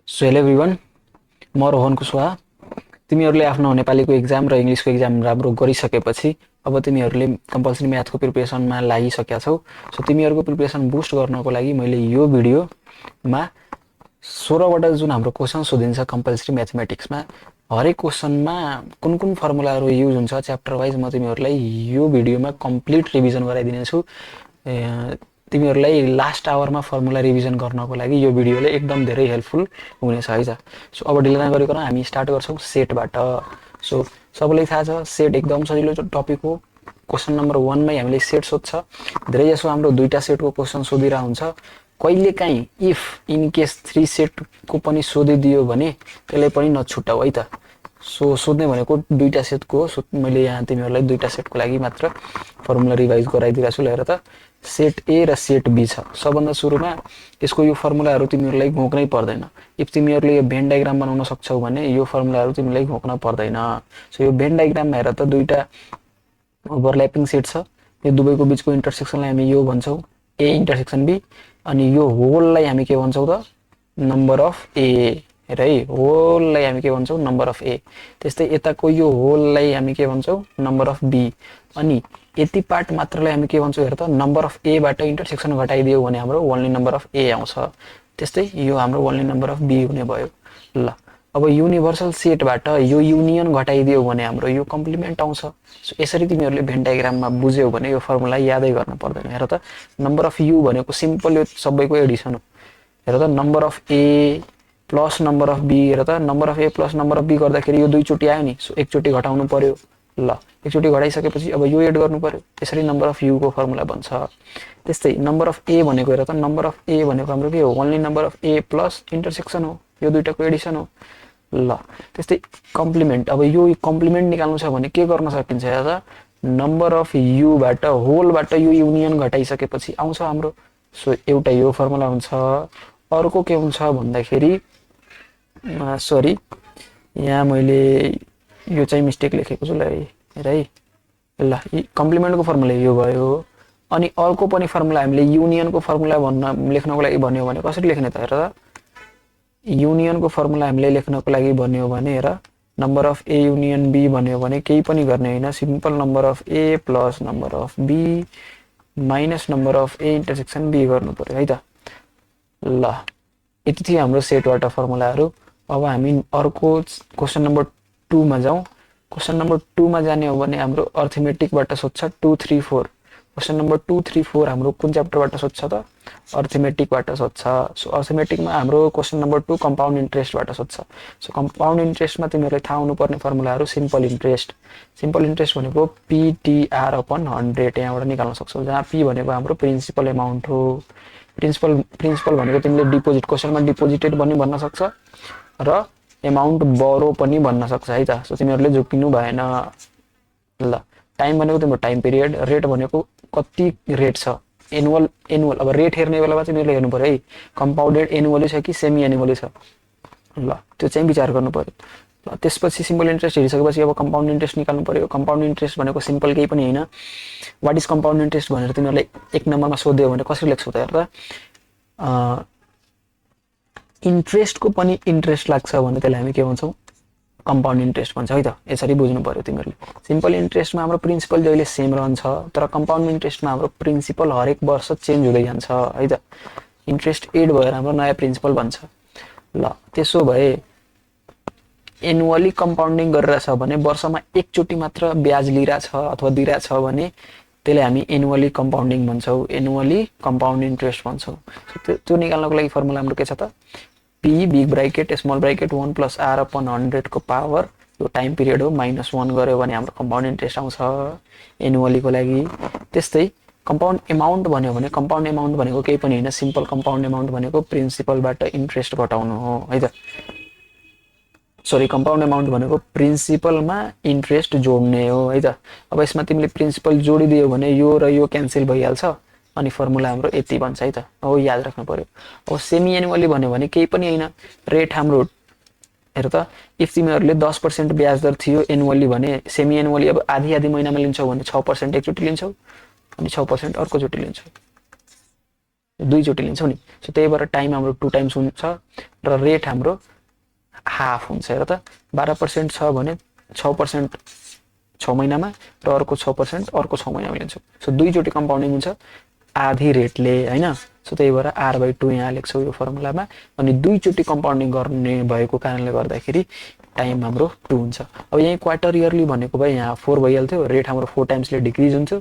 So hello everyone, म रोहन कुशवाहा। तिमीहरूले आफ्नो नेपालीको एक्जाम र इङ्ग्लिसको एक्जाम राम्रो गरिसकेपछि अब तिमीहरूले कम्पलसरी म्याथको प्रिपरेसनमा लागिसकेका छौ। सो तिमीहरूको प्रिपरेसन बुस्ट गर्नको लागि मैले यो भिडियोमा 16वटा जुन हाम्रो क्वेसन सोधिन्छ कम्पलसरी म्याथमेटिक्समा हरेक क्वेसनमा कुन कुन फर्मुलाहरू युज हुन्छ च्याप्टर वाइज म तिमीहरूलाई यो भिडियोमा कम्प्लिट रिभिजन गराइदिनेछु। तिमीहरूलाई लास्ट आवरमा फर्मुला रिभिजन गर्नको लागि यो भिडियोले एकदम धेरै हेल्पफुल हुनेछ है त। सो अब ढिला नगरिकन हामी स्टार्ट गर्छौँ सेटबाट। सो सबैलाई थाहा छ सेट एकदम सजिलो टपिक हो। क्वेसन नम्बर 1 मै हामीले सेट सोध्छ। धेरैजसो हाम्रो दुईटा सेटको क्वेसन सोधिरह हुन्छ। कहिलेकाहीँ इफ इन केस 3 सेटको पनि सोधिदियो भने त्यसलाई पनि नछुटाऊ है त। सो सोध्ने भनेको दुईटा सेटको हो। मैले यहाँ तिमीहरूलाई दुईटा सेटको लागि मात्र फर्मुला रिभाइज गराइदिरहेको छु। लिएर त सेट ए र सेट बी छ। सबभन्दा सुरुमा यसको यो फर्मुलाहरू तिमीहरूलाई घोक्नै पर्दैन। इफ तिमीहरूले यो भेन डायग्राम बनाउन सक्छौ भने यो फर्मुलाहरू तिमीलाई घोक्न पर्दैन। सो यो भेन डायग्राममा हेर त दुईटा ओभरल्यापिङ सेट छ। यो दुवैको बिचको इन्टरसेक्सनलाई हामी यो भन्छौँ ए इन्टरसेक्सन बी, अनि यो होललाई हामी के भन्छौँ त नम्बर अफ ए। हेर है, होललाई हामी के भन्छौँ नम्बर अफ ए। त्यस्तै यताको यो होललाई हामी के भन्छौँ नम्बर अफ बी, अनि यति पार्ट मात्रलाई हामी के भन्छौँ हेर त नम्बर अफ एबाट इन्टरसेक्सन घटाइदियो भने हाम्रो ओन्ली नम्बर अफ ए आउँछ। त्यस्तै यो हाम्रो ओन्ली नम्बर अफ बी हुने भयो। ल अब युनिभर्सल सेटबाट यो युनियन घटाइदियो भने हाम्रो यो कम्प्लिमेन्ट आउँछ। सो यसरी तिमीहरूले भेन डायग्राममा बुझ्यौ भने यो फर्मुला यादै गर्न पर्दैन। हेर त नम्बर अफ यु भनेको सिम्पल यो सबैको एडिसन हो। हेर त number of A plus number of B. हेर त number of A plus number of B गर्दाखेरि यो दुईचोटि आयो नि। सो एकचोटि घटाउनु पर्यो। ल एकचोटि घटाइसकेपछि अब यो एड गर्नु पर्यो। त्यसरी नम्बर अफ युको फर्मुला बन्छ। त्यस्तै नम्बर अफ ए भनेको हेर त नम्बर अफ ए भनेको हाम्रो के हो only number of A plus intersection हो। यो दुईटाको एडिसन हो। ल त्यस्तै कम्प्लिमेन्ट। अब यो कम्प्लिमेन्ट निकाल्नु छ भने के गर्न सकिन्छ हेर त नम्बर अफ युबाट होलबाट यो युनियन घटाइसकेपछि आउँछ हाम्रो। सो एउटा यो फर्मुला हुन्छ। अर्को के हुन्छ भन्दाखेरि सरी यहाँ मैले यो चाहिँ मिस्टेक लेखेको छु। ल हेर है, ल कम्प्लिमेन्टको फर्मुला यो भयो। अनि अर्को पनि फर्मुला हामीले युनियनको फर्मुला लेख्नको लागि भन्यो भने कसरी लेख्ने त हेर त युनियनको फर्मुला हामीले लेख्नको लागि भन्यो भने हेर number of A union B भन्यो भने केही पनि गर्ने होइन, simple number of A plus number of B minus number of A intersection B गर्नु पर्यो है त। ल यति थियो हाम्रो सेटबाट फर्मुलाहरू। अब हामी अर्को क्वेसन नम्बर 2 मा जाउँ। क्वेसन नम्बर 2 मा जाने हो भने हाम्रो अर्थमेटिकबाट सोध्छ 2, 3, 4। क्वेसन नम्बर 2, 3, 4 हाम्रो कुन च्याप्टरबाट सोध्छ त अर्थमेटिकबाट सोध्छ। सो अर्थमेटिकमा हाम्रो क्वेसन नम्बर 2 कम्पाउन्ड इन्ट्रेस्टबाट सोध्छ। सो कम्पाउन्ड इन्ट्रेस्टमा तिमीहरूले थाहा हुनुपर्ने फर्मुलाहरू सिम्पल इन्ट्रेस्ट। सिम्पल इन्ट्रेस्ट भनेको पिटिआर अपन 100 यहाँबाट निकाल्न सक्छौ, जहाँ पी भनेको हाम्रो प्रिन्सिपल एमाउन्ट हो। प्रिन्सिपल भनेको तिमीले डिपोजिट क्वेसनमा डिपोजिटेड पनि भन्न सक्छ र एमाउन्ट बरो पनि भन्न सक्छ है त। सो तिमीहरूले झुक्किनु भएन। ल टाइम भनेको तिम्रो टाइम पिरियड। रेट भनेको कति रेट छ एनुअल। अब रेट हेर्ने बेलामा चाहिँ तिमीहरूले हेर्नु पर्यो है कम्पाउन्डेड एनुअली छ कि सेमी एनुअली छ। ल त्यो चाहिँ विचार गर्नु पर्यो। ल त्यसपछि सिम्पल इन्ट्रेस्ट हेरिसकेपछि अब कम्पाउन्ड इन्ट्रेस्ट निकाल्नु पर्यो। कम्पाउन्ड इन्ट्रेस्ट भनेको सिम्पल केही पनि होइन। वाट इज कम्पाउन्ड इन्ट्रेस्ट भनेर तिमीहरूले 1 नम्बरमा सोध्यो भने कसरी लेख्छौ त हेर त इन्ट्रेस्टको पनि इन्ट्रेस्ट लाग्छ भने त्यसलाई हामी के भन्छौँ कम्पाउन्ड इन्ट्रेस्ट भन्छ है त। यसरी बुझ्नु पर्यो तिमीहरूले। सिम्पल इन्ट्रेस्टमा हाम्रो प्रिन्सिपल जहिले सेम रहन्छ, तर कम्पाउन्ड इन्ट्रेस्टमा हाम्रो प्रिन्सिपल हरेक वर्ष चेन्ज हुँदै जान्छ है त। इन्ट्रेस्ट एड भएर हाम्रो नयाँ प्रिन्सिपल बन्छ। ल त्यसो भए एनुअली कम्पाउन्डिङ गरिरहेछ भने वर्षमा एकचोटि मात्र ब्याज लिइरहेछ अथवा दिइरहेछ भने त्यसलाई हामी एनुअली कम्पाउन्डिङ भन्छौँ, एनुअली कम्पाउन्ड इन्ट्रेस्ट भन्छौँ। त्यो निकाल्नको लागि फर्मुला हाम्रो के छ त P big bracket small bracket 1 plus R upon 100 को पावर यो टाइम पिरियड हो -1 गर्यो भने हाम्रो कम्पाउन्ड इन्ट्रेस्ट आउँछ एनुअलीको लागि। त्यस्तै कम्पाउन्ड एमाउन्ट भन्यो भने कम्पाउन्ड एमाउन्ट भनेको केही पनि होइन, सिम्पल कम्पाउन्ड एमाउन्ट भनेको प्रिन्सिपलबाट इन्ट्रेस्ट घटाउनु हो है त। सरी कम्पाउन्ड एमाउन्ट भनेको प्रिन्सिपलमा इन्ट्रेस्ट जोड्ने हो है त। अब यसमा तिमीले प्रिन्सिपल जोडिदियो भने यो र यो क्यान्सल भइहाल्छ अनि फर्मुला हाम्रो यति बन्छ है त। हो याद राख्नु पर्यो। अब सेमी एनुअली भन्यो भने केही पनि होइन, रेट हाम्रो हेर त इफ तिमीहरूले 10% ब्याज दर थियो एनुअली भने सेमी एनुअली अब आधी महिनामा लिन्छौ भने 6% एकचोटि लिन्छौ अनि 6% अर्कोचोटि लिन्छौ। दुईचोटि लिन्छौँ नि। सो त्यही भएर टाइम हाम्रो 2 टाइम्स हुन्छ र रेट हाम्रो हाफ हुन्छ। हेर त 12% छ भने 6% 6 महिनामा र अर्को 6% अर्को 6 महिनामा लिन्छौँ। सो दुईचोटि कम्पाउन्डिङ हुन्छ आधी रेटले हैन। सो त्यही भएर r/2 यहाँ लेख्छौँ यो फर्मुलामा। अनि दुईचोटि कम्पाउन्डिङ गर्ने भएको कारणले गर्दाखेरि टाइम हाम्रो 2 हुन्छ। अब यही क्वार्टर इयरली भनेको भए यहाँ 4 भइहाल्थ्यो। रेट हाम्रो 4 टाइम्सले डिक्रिज हुन्छ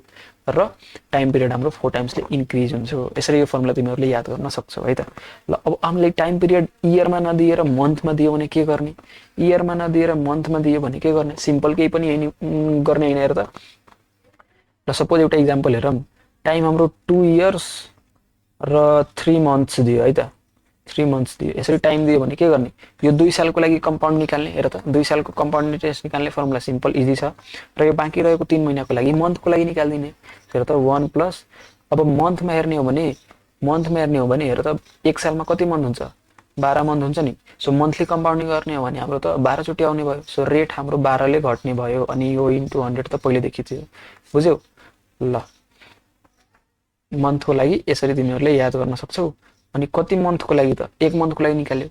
र टाइम पिरियड हाम्रो 4 टाइम्सले इन्क्रिज हुन्छ। यसरी यो फर्मुला तिमीहरूले याद गर्न सक्छौ है त। ल अब हामीले टाइम पिरियड इयरमा नदिएर मन्थमा दियो भने के गर्ने? इयरमा नदिएर मन्थमा दियो भने के गर्ने? सिम्पल केही पनि हैन गर्ने हैन। हेर त ल सपोज एउटा इक्जाम्पल हेरौँ। टाइम हाम्रो 2 इयर्स र 3 मन्थ्स दियो है त। 3 मन्थ्स दियो। यसरी टाइम दियो भने के गर्ने? यो 2 सालको लागि कम्पाउन्ड निकाल्ने। हेर त 2 सालको कम्पाउन्ड इन्ट्रेस्ट निकाल्ने फर्मुला सिम्पल इजी छ। र यो बाँकी रहेको 3 महिनाको लागि मन्थको लागि निकाल्दिने। हेर त 1 प्लस अब मन्थमा हेर्ने हो भने हेर त 1 सालमा कति मन्थ हुन्छ? 12 मन्थ हुन्छ नि। सो मन्थली कम्पाउन्डिङ गर्ने हो भने हाम्रो त 12 चोटि आउने भयो। सो रेट हाम्रो 12 ले घट्ने भयो। अनि यो इन्टु 100 त पहिलेदेखि थियो। बुझ्यौ? ल मन्थको लागि यसरी तिमीहरूले याद गर्न सक्छौ। अनि कति मन्थको लागि त? 1 मन्थको लागि निकाल्यो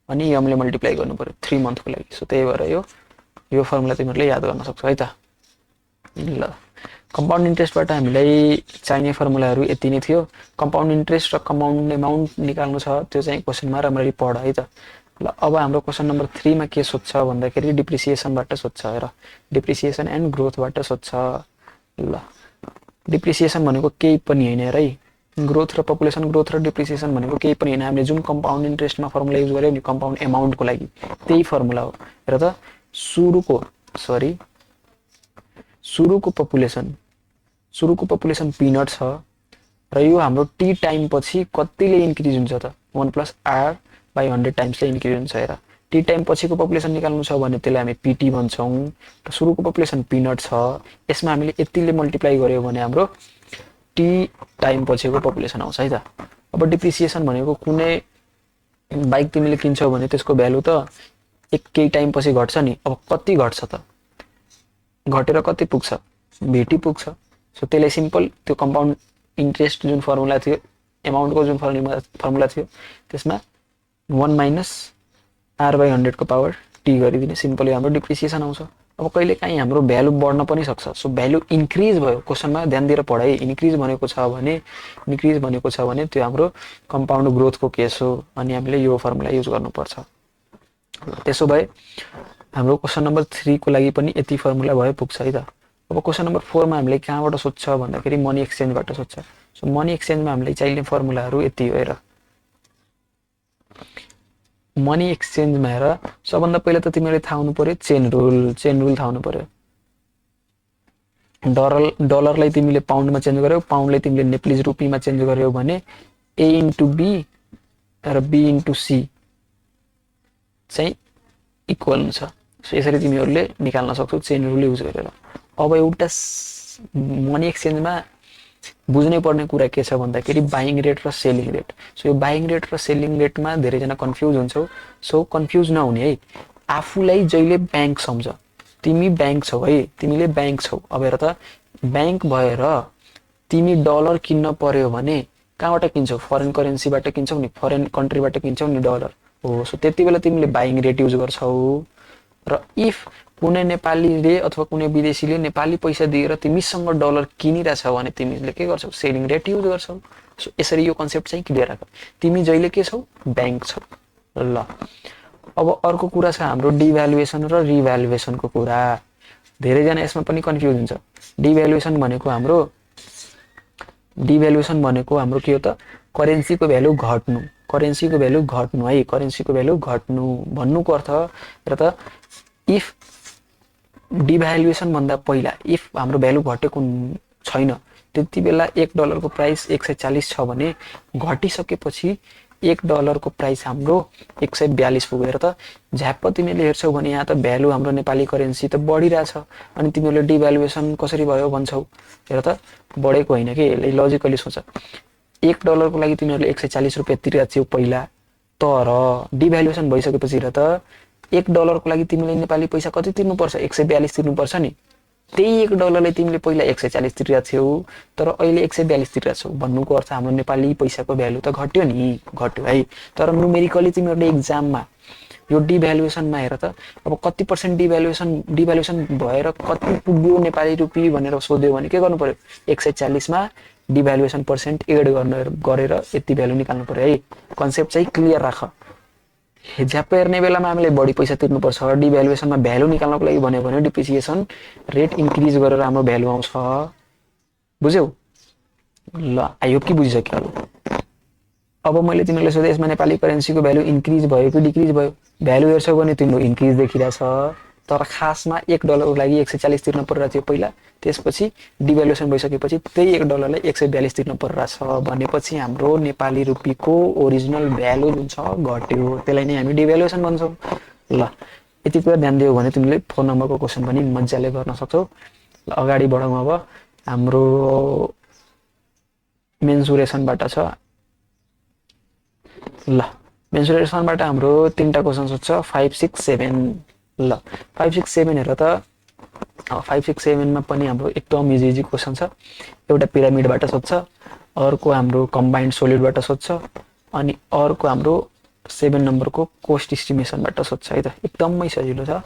अनि यमले मल्टिप्लाई गर्नु पर्यो 3 मन्थको लागि। सो त्यही भएर यो फर्मुला तिमीहरूले याद गर्न सक्छौ है त। ल कम्पाउन्ड इन्ट्रेस्टबाट हामीलाई चाहिने फर्मुलाहरू यति नै थियो। कम्पाउन्ड इन्ट्रेस्ट र कम्पाउन्ड एमाउन्ट निकाल्नु छ त्यो चाहिँ क्वेसनमा राम्ररी पढ है त। ल अब हाम्रो क्वेसन नम्बर 3 मा के सोध्छ भन्दाखेरि डिप्रिसिएसनबाट सोध्छ। हेर डिप्रिसिएसन एन्ड ग्रोथबाट सोध्छ। ल डिप्रिसिएसन भनेको केही पनि हैन हेर है। ग्रोथ र पपुलेसन ग्रोथ र डिप्रिसिएसन भनेको केही पनि हैन। हामीले जुन कम्पाउन्ड इन्ट्रेस्टमा फर्मुला युज गर्यौ नि कम्पाउन्ड एमाउन्टको लागि त्यही फर्मुला हो। हेर त सुरुको पपुलेसन पिनट छ र यो हाम्रो टी टाइम पछि कतिले इन्क्रिज हुन्छ त? 1 + r/100 टाइम्सले इन्क्रिज हुन्छ। हेर टी टाइम पछिको पपुलेसन निकाल्नु छ भने त्यसलाई हामी पीटी भन्छौँ र सुरुको पपुलेसन पिनट छ। यसमा हामीले यतिले मल्टिप्लाई गर्यो भने हाम्रो टी टाइम पछिको पपुलेसन आउँछ है त। अब डिप्रिसिएसन भनेको कुनै बाइक तिमीले किन्छौ भने त्यसको भ्यालु त केही टाइम पछि घट्छ नि। अब कति घट्छ त? घटेर कति पुग्छ? भेटी पुग्छ। सो त्यसलाई सिम्पल त्यो कम्पाउन्ड इन्ट्रेस्ट जुन फर्मुला थियो एमाउन्टको जुन फर्मुला थियो त्यसमा 1 - r/100 को पावर टी गरिदिने। सिम्पली हाम्रो डिप्रिसिएसन आउँछ। अब कहिले काहीँ हाम्रो भ्यालु बढ्न पनि सक्छ। सो भ्यालु इन्क्रिज भयो। क्वेसनमा ध्यान दिएर पढ है। इन्क्रिज भनेको छ भने त्यो हाम्रो कम्पाउन्ड ग्रोथको केस हो अनि हामीले यो फर्मुला युज गर्नुपर्छ। त्यसो भए हाम्रो क्वेसन नम्बर 3 को लागि पनि यति फर्मुला भए पुग्छ है त। अब क्वेसन नम्बर 4 मा हामीले कहाँबाट सोध्छ भन्दाखेरि मनी एक्सचेन्जबाट सोध्छ। सो मनी एक्सचेन्जमा हामीले चाहिने फर्मुलाहरू यति हो। हेर मनी एक्सचेन्जमा हेर सबभन्दा पहिला त तिमीले थाहा हुनु पर्यो चेन रुल थाहा हुनु पर्यो। डलरलाई तिमीले पाउन्डमा चेन्ज गर्यौ, पाउन्डलाई तिमीले नेप्लिज रुपीमा चेन्ज गर्यौ भने A * B र B * C चाहिँ इक्वल हुन्छ। सो यसरी तिमीहरूले निकाल्न सक्छौ चेन रुल युज गरेर। अब एउटा मनी एक्सचेन्जमा बुझ्नै पर्ने कुरा के छ भन्दाखेरि बाइङ रेट र सेलिङ रेट। सो यो बाइङ रेट र सेलिङ रेटमा धेरैजना कन्फ्युज हुन्छौ। सो कन्फ्युज नहुने है। आफूलाई जहिले ब्याङ्क सम्झ। तिमी ब्याङ्क छौ है, तिमीले ब्याङ्क छौ। अब हेर त ब्याङ्क भएर तिमी डलर किन्न पर्यो भने कहाँबाट किन्छौ? फरेन करेन्सीबाट किन्छौ नि, फरेन कन्ट्रीबाट किन्छौ नि डलर हो। सो त्यति बेला तिमीले बाइङ रेट युज गर्छौ। र इफ कुनै नेपालीले अथवा कुनै विदेशीले नेपाली पैसा दिएर तिमीसँग डलर किनिरहेछ भने तिमीले के गर्छौ? सेलिङ रेट युज गर्छौ। सो यसरी यो कन्सेप्ट चाहिँ क्लियर राख। तिमी जहिले के छौ? ब्याङ्क छौ। ल अब अर्को कुरा छ हाम्रो डिभ्यालुएसन र रिभ्यालुएसनको कुरा। धेरैजना यसमा पनि कन्फ्युज हुन्छ। डिभ्यालुएसन भनेको हाम्रो के हो त? करेन्सीको भ्यालु घट्नु। करेन्सीको भ्यालु घट्नु है। करेन्सीको भ्यालु घट्नु भन्नुको अर्थ हेर त इफ डिभ्यालुएसन भन्दा पहिला इफ हाम्रो भ्यालु घटेको छैन त्यति बेला 1 डलरको प्राइस 140 छ भने घटिसकेपछि 1 डलरको प्राइस हाम्रो 142 पुग्यो। हेर त झ्याप्प तिमीले हेर्छौ भने यहाँ त भ्यालु हाम्रो नेपाली करेन्सी त बढिरहेछ अनि तिमीले डिभ्यालुएसन कसरी भयो भन्छौ। हेर त बढेको होइन के। यसले लजिकली सोच। 1 डलरको लागि तिमीहरूले 140 रुपैयाँ तिरेको थियौ पहिला, तर डिभ्यालुएसन भइसकेपछि हेर त 1 डलरको लागि तिमीले नेपाली पैसा कति तिर्नुपर्छ? 142 तिर्नुपर्छ नि। त्यही $1 तिमीले पहिला 140 तिरेका थियौ तर अहिले 142 तिरेका छौ भन्नुको अर्थ हाम्रो नेपाली पैसाको भ्यालु त घट्यो नि, घट्यो है। तर न्युमेरिकली तिमीहरूले एक्जाममा यो डिभ्यालुएसनमा हेर त अब कति % डिभ्यालुएसन भएर कति पुग्यो नेपाली रुपी भनेर सोध्यो भने के गर्नु पर्यो 140 मा डिभ्यालुएसन % एड गरेर यति भ्यालु निकाल्नु पर्यो है। कन्सेप्ट चाहिँ क्लियर राख। झ्याप्प हेर्ने बेलामा हामीले बढी पैसा तिर्नुपर्छ, डिभ्यालुएसनमा भ्यालु निकाल्नको लागि भन्यो भने डिप्रिसिएसन रेट इन्क्रिज गरेर हाम्रो भ्यालु आउँछ। बुझ्यौ? ल आई होप कि बुझिसक्यो होला। अब मैले तिमीलाई सोधे यसमा नेपाली करेन्सीको भ्यालु इन्क्रिज भयो कि डिक्रिज भयो? भ्यालु हेर्छौ भने तिम्रो इन्क्रिज देखिरहेछ तर खासमा $1 को लागि 140 तिर्न परिरहेको थियो पहिला, त्यसपछि डिभ्यालुएसन भइसकेपछि त्यही $1 लाई 142 तिर्न परिरहेछ भनेपछि हाम्रो नेपाली रुपीको ओरिजिनल भ्यालु जुन छ घट्यो, त्यसलाई नै हामी डिभ्यालुएसन भन्छौँ। ल यति कुरा ध्यान दियौ भने तिमीले 4 नम्बरको क्वेशन पनि मजाले गर्न सक्छौ। ल अगाडि बढौँ। अब हाम्रो मेन्सुरेसनबाट छ। ल मेन्सुरेसनबाट हाम्रो 3टा क्वेशन सोध्छ 5, 6, 7। ल 5, 6, 7 हेर त। 5, 6, 7 मा पनि हाम्रो एकदम इजी क्वेशन छ। एउटा पिरामिडबाट सोध्छ, अर्को हाम्रो कम्बाइन्ड सोलिडबाट सोध्छ अनि अर्को हाम्रो 7 नम्बरको कोस्ट एस्टिमेसनबाट सोध्छ है त। एकदमै सजिलो छ।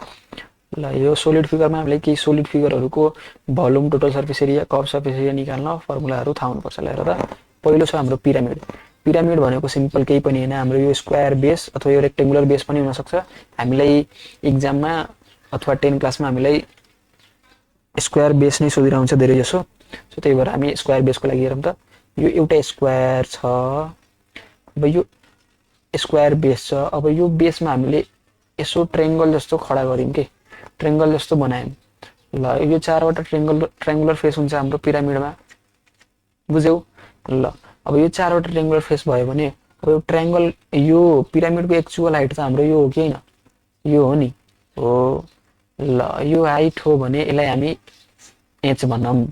ल यो सोलिड फिगरमा हामीले केही सोलिड फिगरहरुको volume, total surface area, curve surface area निकाल्न फर्मुलाहरु थाहा हुनुपर्छ। ल हेर त पहिलो छ हाम्रो पिरामिड। पिरामिड भनेको सिम्पल केही पनि हैन, हाम्रो यो स्क्वायर बेस अथवा यो रेक्टेंगुलर बेस पनि हुन सक्छ। हामीलाई एक्जाममा अथवा 10 क्लासमा हामीलाई स्क्वायर बेस नै सोधिरा हुन्छ धेरै जसो। सो त्यही भएर हामी स्क्वायर बेसको लागि हेरौँ त। यो एउटा स्क्वायर छ। अब यो स्क्वायर बेस छ। अब यो बेसमा हामीले यसो ट्रायंगल जस्तो खडा गरिम के, ट्रायंगल जस्तो बनायौं। ल यो 4वटा ट्रायंगुलर फेस हुन्छ हाम्रो पिरामिडमा। बुझ्यौ? ल अब यो 4वटा ट्रायंगुलर फेस भयो भने अब यो ट्रायंगल यो पिरामिडको एक्चुअल हाइट त हाम्रो यो हो कि हैन? यो हो नि। हो। ल यो हाइट हो भने यसलाई हामी h भनौं।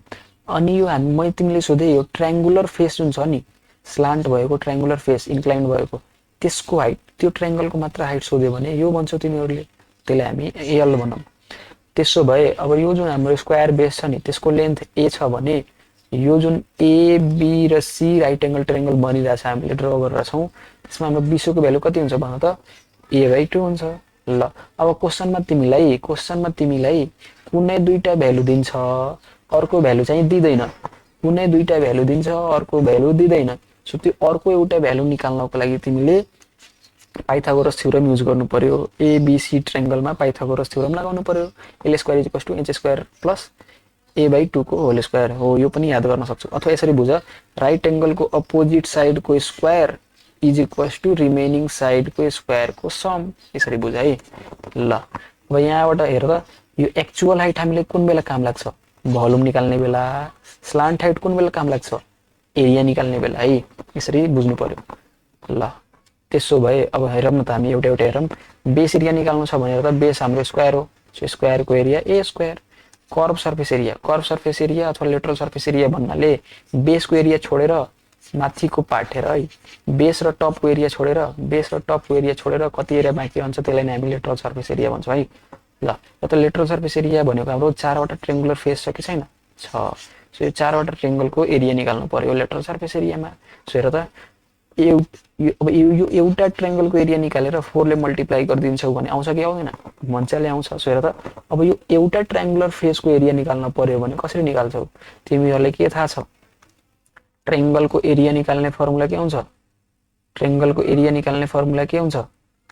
अनि यो हामी मैले तिमीले सोधे यो ट्रायंगुलर फेस जुन छ नि, स्लान्ट भएको ट्रायंगुलर फेस, इन्क्लाइन्ड भएको, त्यसको हाइट, त्यो ट्रायंगलको मात्र हाइट सोध्यो भने यो भन्छौ तिमीहरुले, त्यसलाई हामी l भनौं। त्यसो भए अब यो जुन हाम्रो स्क्वायर बेस छ नि त्यसको लेन्थ a छ भने यो जुन a b र c राइट एंगल ट्रायंगल बनिरहेछ हामीले ड्रा गरेर छौं, त्यसमा हाम्रो बिसो को भ्यालु कति हुन्छ भन त? a/2 हुन्छ। ल अब क्वेशनमा तिमीलाई कुनै दुईटा भ्यालु दिन्छ, अर्को भ्यालु चाहिँ दिदैन। कुनै दुईटा भ्यालु दिन्छ, अर्को भ्यालु दिदैन। सो त्यो अर्को एउटा भ्यालु निकाल्नको लागि तिमीले पाइथागोरस थ्योरम युज गर्नु पर्यो। ABC ट्रायंगलमा पाइथागोरस थ्योरम लगाउनु पर्यो। l² = h² + a/2 को होल स्क्वायर हो। यो पनि याद गर्न सक्छौ। अथवा यसरी बुझ, राइट एंगल को अपोजिट साइड को स्क्वायर = रिमेनिङ साइड को स्क्वायर को सम। यसरी बुझ है। ल अब यहाँबाट हेर त यो एक्चुअल हाइट हामीले कुन बेला काम लाग्छ? भोल्युम निकाल्ने बेला। स्लान्ट हाइट कुन बेला काम लाग्छ? एरिया निकाल्ने बेला है। यसरी बुझ्नु पर्यो। ल त्यसो भए अब हेरौँ न त हामी एउटा एउटा हेरौँ। बेस एरिया निकाल्नु छ भनेर त बेस हाम्रो स्क्वायर हो। सो स्क्वायर को area a²। Curve surface area अथवा लेटरल सर्फेस एरिया भन्नाले बेस को एरिया छोडेर माथिको पार्ट हेर है। बेस र टप को एरिया छोडेर कति एरिया बाँकी रहन्छ त्यसलाई नै हामी लेटरल सर्फेस एरिया भन्छौं है। ल त लेटरल सर्फेस एरिया भनेको हाम्रो 4वटा ट्रायंगुलर फेस छ कि छैन? छ। सो यो 4वटा ट्रायंगलको एरिया निकाल्नु पर्यो लेटरल सर्फेस एरियामा। सो हेर त अब यो एउटा ट्रायंगलको एरिया निकालेर 4 ले मल्टिप्लाई गरिदिन्छौ भने आउँछ कि आउँदैन? मजाले आउँछ। सो हेर त अब यो एउटा ट्रायंगुलर फेसको एरिया निकाल्न पर्यो भने कसरी निकाल्छौ? तिमीहरुलाई के थाहा छ? ट्रायंगलको एरिया निकाल्ने फर्मुला के हुन्छ?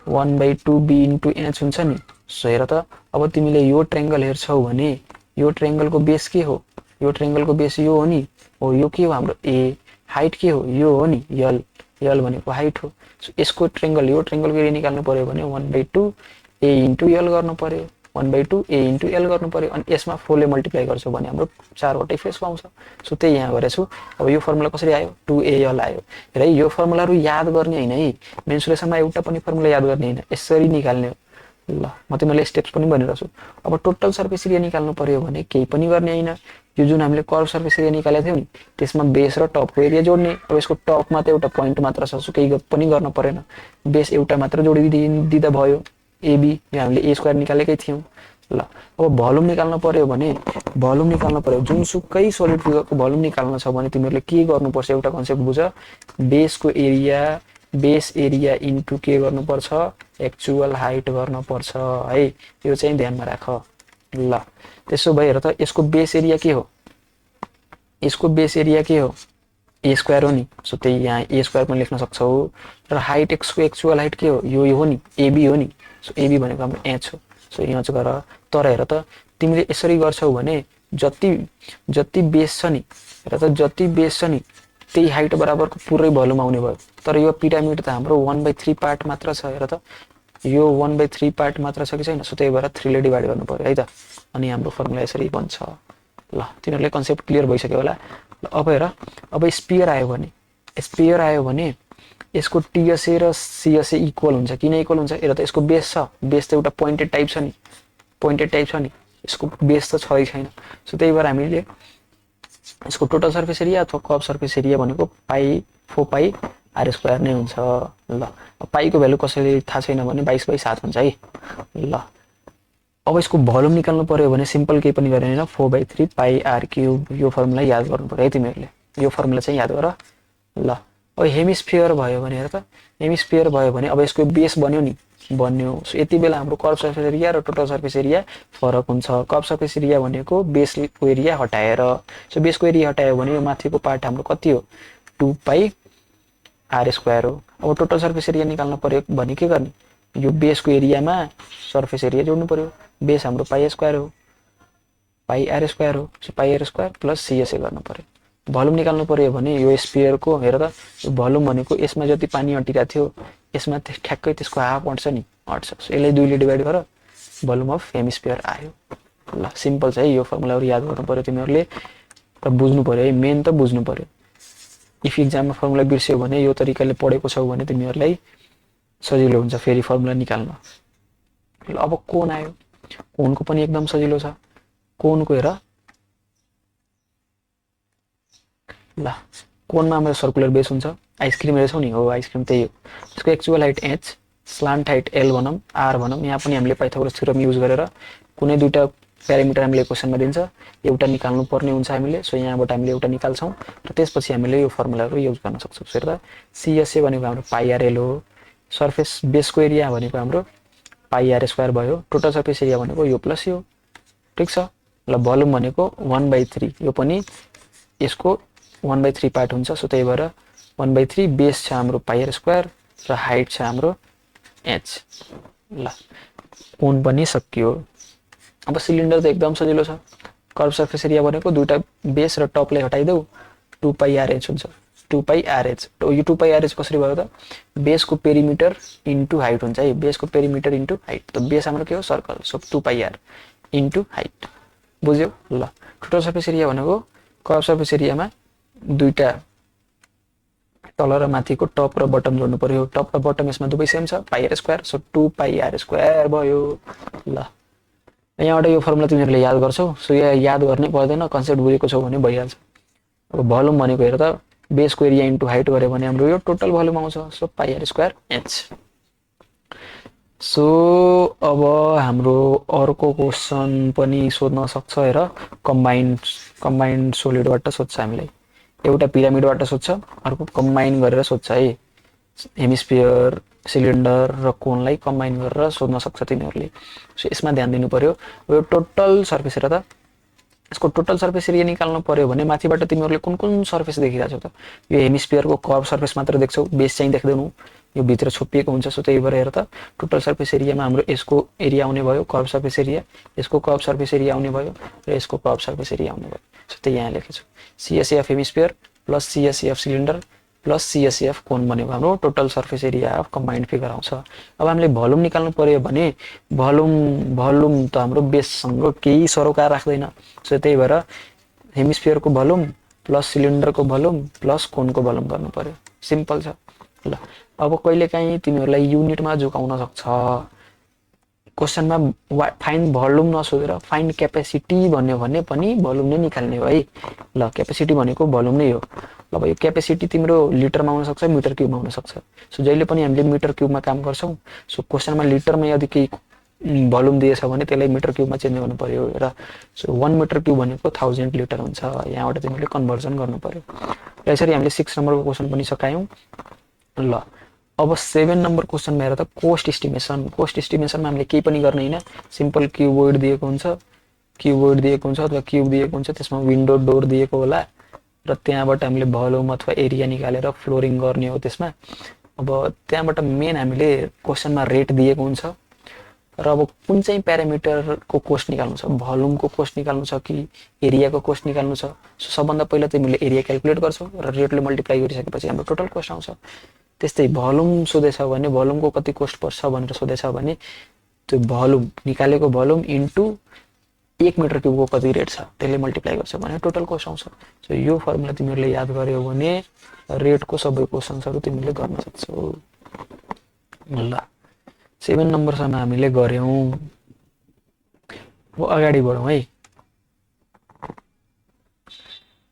1/2b * h हुन्छ नि। सो हेर त अब तिमीले यो ट्रायंगल हेर्छौ भने यो ट्रायंगलको बेस के हो? यो ट्रायंगलको बेस यो हो नि। हो यो के हो हाम्रो a, हाइट के हो? यो हो नि l। l भनेको हाइट हो। सो यसको ट्रायंगल यो ट्रायंगलको एरिया निकाल्नु पर्यो भने 1/2a * l गर्नु पर्यो। 1/2a * l गर्नु पर्यो। अनि यसमा 4 ले मल्टिप्लाई गर्छौ भने हाम्रो 4वटै फेस पाउँछ। सो त्यही यहाँ गरेछु। अब यो फर्मुला कसरी आयो? 2al आयो। हेर यो फर्मुलाहरु याद गर्ने हैन है। मेन्सुरेसनमा एउटा पनि फर्मुला याद गर्ने हैन, यसरी निकाल्ने हो। ल म तिमीलाई स्टेप्स पनि भनिरहेछु। अब टोटल सर्फेस एरिया निकाल्नु पर्यो भने केही पनि गर्ने हैन। यो जुन हामीले कर्व सर्फेस एरिया निकालेको थियौ नि त्यसमा बेस र टपको एरिया जोड्ने। अब यसको टपमा त एउटा पोइन्ट मात्र छ, सो केही पनि गर्न परेन। बेस एउटा मात्र जोडिदिँदा भयो। AB यो हामीले a² निकालेकै थियौ। ल अब भोल्युम निकाल्न पर्यो भने भोल्युम निकाल्न पर्यो जुनसुकै सोलिड फिगरको भोल्युम निकाल्न छ भने तिमीहरूले के गर्नुपर्छ एउटा कन्सेप्ट बुझ बेस एरिया इन्टु के गर्नुपर्छ एक्चुअल हाइट गर्नुपर्छ है यो चाहिँ ध्यानमा राख ल त्यसो भए हेर त यसको बेस एरिया के हो यसको बेस एरिया के हो ए स्क्वायर हो नि सो त्यही यहाँ ए स्क्वायर पनि लेख्न सक्छौ र हाइट एक्सको एक्चुअल हाइट के हो यो हो नि एबी हो नि सो एबी भनेको हाम्रो एच हो सो एच गर तर हेर त तिमीले यसरी गर्छौ भने जति बेस छ नि हेर त जति बेस छ नि त्यही हाइट बराबरको पुरै भोल्युम आउने भयो तर यो पिरामिड त हाम्रो 1/3 पार्ट मात्र छ हेर त यो 1/3 पार्ट मात्र छ कि छैन सो त्यही भएर 3 ले डिभाइड गर्नु पर्यो है त अनि हाम्रो फर्मुला यसरी बन्छ ल तिनीहरुले कन्सेप्ट क्लियर भइसक्यो होला अब हेर अब स्फियर आयो भने यसको टीएसए र सीएसए इक्वल हुन्छ किन इक्वल हुन्छ हेर त यसको बेस छ बेस त एउटा पोइन्टेड टाइप छ नि यसको बेस त छदै छैन सो त्यही भएर हामीले यसको टोटल सर्फेस एरिया अथवा कर्व सर्फेस एरिया भनेको पाई 4 पाई आर स्क्वायर नै हुन्छ ल पाई को भ्यालु कसैले थाहा छैन भने 22/7 हुन्छ है ल अब यसको भोल्युम निकाल्नु पर्यो भने सिम्पल केही पनि गरेन 4/3 पाई आर क्यूब यो फर्मुला याद गर्नु पर्यो है तिमीहरुले यो फर्मुला चाहिँ याद गर ल अब हेमिस्फियर भयो भने हेर त हेमिस्फियर भयो भने अब यसको बेस बन्यो सो यति बेला हाम्रो कर्व सर्फेस एरिया र टोटल सर्फेस एरिया फरक हुन्छ कर्व सर्फेस एरिया भनेको बेसको एरिया हटाएर सो बेसको एरिया हटायो भने यो माथिको पार्ट हाम्रो कति हो 2 पाई आर स्क्वायर हो अब टोटल सर्फेस एरिया निकाल्न पर्यो भने के गर्ने यो बेसको एरियामा सर्फेस एरिया जोड्नु पर्यो बेस हाम्रो पाई स्क्वायर हो पाई आर स्क्वायर हो so pi are square plus CSA गर्नु पर्यो भोल्युम निकाल्नु पर्यो भने यो स्फियरको हेर त यो भोल्युम भनेको यसमा जति पानी अटिरा थियो यसमा ठ्याक्कै त्यसको हाफ अट्छ नि अट्छ सो यसलाई 2 ले डिवाइड गर भोल्युम अफ हेमिस्फियर आयो ल सिम्पल छ है यो फर्मुलाहरु याद गर्नु पर्यो तिमीहरुले र बुझ्नु पर्यो है मेन त बुझ्नु पर्यो इफ एक्जाममा फर्मुला बिर्स्यौ भने यो तरिकाले पढेको छौ भने तिमीहरुलाई सजिलो हुन्छ फेरि फर्मुला निकाल्न ल अब कोण आयो कोणको पनि एकदम सजिलो छ कोणको हेर ल कोणमा हाम्रो सर्कुलर बेस हुन्छ आइसक्रिम हेर्छौ नि हो आइसक्रिम त्यही हो त्यसको actual height h slant height l भनम r भनम यहाँ पनि हामीले पाइथागोरस थ्योरम युज गरेर कुनै दुईटा प्यारामिटर हामीले क्वेशनमा दिन्छ एउटा निकाल्नु पर्ने हुन्छ हामीले सो यहाँबाट हामीले एउटा निकाल्छौं र त्यसपछि हामीले यो फर्मुलाहरु युज गर्न सक्छौं सो हेर्दा सीएसए भनेको हाम्रो पाई आर एल हो सर्फेस बेसको एरिया भनेको हाम्रो पाई आर स्क्वायर भयो टोटल सर्फेस एरिया भनेको यो प्लस यो ठीक छ ल भोल्युम भनेको 1/3 यो पनि यसको 1/3 पार्ट हुन्छ सो त्यही भएर 1/3 बेस छ हाम्रो पाई आर स्क्वायर र हाइट छ हाम्रो h ल कोण पनि सकियो अब सिलिन्डर त एकदम सजिलो छ कर्व सर्फेस एरिया भनेको दुईटा बेस र टपलाई हटाइदेऊ 2 पाई आरएच हुन्छ 2 पाई आरएच यो 2 पाई आरएच कसरी भयो त बेसको पेरिमिटर इन्टु हाइट हुन्छ है बेसको पेरिमिटर इन्टु हाइट त बेस हाम्रो के हो circle so 2 pi R into height बुझ्यौ ल टोटल सर्फेस एरिया भनेको कर्व सर्फेस एरियामा दुईटा तल र माथिको टप र बटम जोड्नु पर्यो टप र बटम यसमा दुवै सेम छ pi are square so 2 pi are square भयो ल यहाँबाट यो फर्मुला तिमीहरुले याद गर्छौ सो यो याद गर्नै पर्दैन कन्सेप्ट बुझेको छौ भने भइहाल्छ अब भोल्युम भनेको हेर त बेसको एरिया इन्टु हाइट गरे भने हाम्रो यो टोटल भोल्युम आउँछ so pi are square h so अब हाम्रो अर्को क्वेशन पनि सोध्न सक्छ हेर कम्बाइन्ड सोलिडबाट सोध्छ हामीलाई एउटा पिरामिडबाट सोध्छ अर्को कम्बाइन गरेर सोध्छ है हेमिस्फियर सिलिन्डर र कोणलाई कम्बाइन गरेर सोध्न सक्छ तिनीहरुले सो यसमा ध्यान दिनु पर्यो यो टोटल सर्फेस हेर त यसको टोटल सर्फेस एरिया निकाल्नु पर्यो भने माथिबाट तिमीहरुले कुन सर्फेस देखिरहेछौ त यो हेमिस्फियरको कर्व सर्फेस मात्र देख्छौ बेस चाहिँ देख्दैनौ यो भित्र छोपिएको हुन्छ सो त्यही भएर हेर त टोटल सर्फेस एरियामा हाम्रो यसको एरिया आउने भयो कर्व सर्फेस एरिया यसको कर्व सर्फेस एरिया आउने भयो र यसको कर्व सर्फेस एरिया आउने भयो सो त्यही यहाँ लेखेछु CSA of hemisphere plus CSA of cylinder plus CSA of cone भनेको हाम्रो total surface area of combined figure आउँछ अब हामीले भोल्युम निकाल्नु पर्यो भने भोल्युम त हाम्रो बेससँग केही सरोकार राख्दैन सो त्यही भएर हेमिस्फियरको भोल्युम प्लस सिलिन्डरको भोल्युम प्लस कोणको भोल्युम गर्नु पर्यो सिम्पल छ ल अब कहिलेकाहीँ तिमीहरुलाई युनिटमा झुकाउन सक्छ क्वेशनमा फाइन्ड भोल्युम नसोधेर फाइन्ड क्यापेसिटी भन्यो भने पनि भोल्युम नै निकाल्ने हो है ल क्यापेसिटी भनेको भोल्युम नै हो ल अब यो क्यापेसिटी तिम्रो लिटरमा आउन सक्छ मिटर क्युबमा आउन सक्छ सो जहिले पनि हामीले मिटर क्युबमा काम गर्छौं सो क्वेशनमा लिटरमा यदि केही भोल्युम दिएछ भने त्यसलाई मिटर क्युबमा चेन्ज गर्नु पर्यो र सो 1 मिटर क्युब भनेको 1000 लिटर हुन्छ यहाँबाट तिमीले कन्भर्जन गर्नु पर्यो र यसरी हामीले 6 नम्बरको क्वेशन पनि सकायौं ल अब 7 नम्बर क्वेशनमा हेर त कोस्ट एस्टिमेसनमा हामीले केही पनि गर्ने हैन सिम्पल क्युबोइड दिएको हुन्छ अथवा क्युब दिएको हुन्छ त्यसमा विन्डो डोर दिएको होला र त्यहाँबाट हामीले भोल्युम अथवा एरिया निकालेर फ्लोरिङ गर्ने हो त्यसमा अब त्यहाँबाट मेन हामीले क्वेशनमा रेट दिएको हुन्छ र अब कुन चाहिँ प्यारामिटरको कोस्ट निकाल्नु छ भोल्युमको कोस्ट निकाल्नु छ कि एरियाको कोस्ट निकाल्नु छ सो सबभन्दा पहिला तिमीले एरिया क्याल्कुलेट गर्छौ र रेटले मल्टिप्लाई गरिसकेपछि हाम्रो टोटल कोस्ट आउँछ त्यस्तै भोल्युम सोधेछ भने भोल्युमको कति कोस्ट पर्छ भनेर सोधेछ भने त्यो भोल्युम निकालेको भोल्युम इन्टु 1 मिटर क्युबको कति रेट छ त्यसले मल्टिप्लाई गर्छ भने टोटल कोस्ट आउँछ सो यो फर्मुला तिमीहरूले याद गर्यौ भने रेटको सबै क्वेशन्सहरु तिमीले गर्न सक्छौ ल 7 नम्बरसम्म हामीले गर्यौं अब अगाडि बढौं है